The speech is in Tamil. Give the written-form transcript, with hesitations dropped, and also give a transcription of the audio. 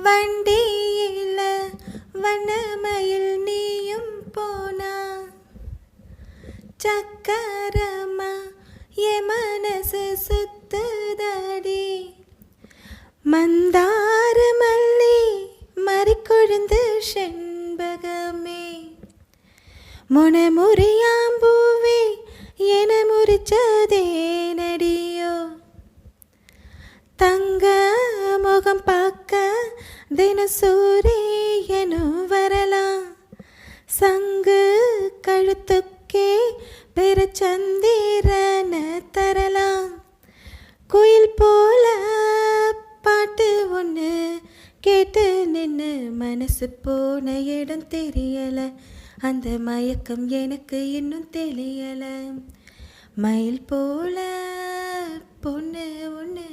வண்டியில வண்ணமயில் நீயும் போனா சக்கரமா என் மனசு சுத்துதடி மந்தார மல்லி மறிக்கொழுந்து செண்பகமே முனைமுறியாம்பூவே என முறிச்சதே நடியோ தங்க முகம் பார்க்க தினசூரியனும் வரலாம் சங்கு கழுத்துக்கே பெருச்சந்திரன தரலாம் குயில் போல பாட்டு ஒன்று கேட்டு நின்று மனசு போன இடம் தெரியலை அந்த மயக்கம் எனக்கு இன்னும் தெரியலை மயில் போல பொண்ணு ஒன்று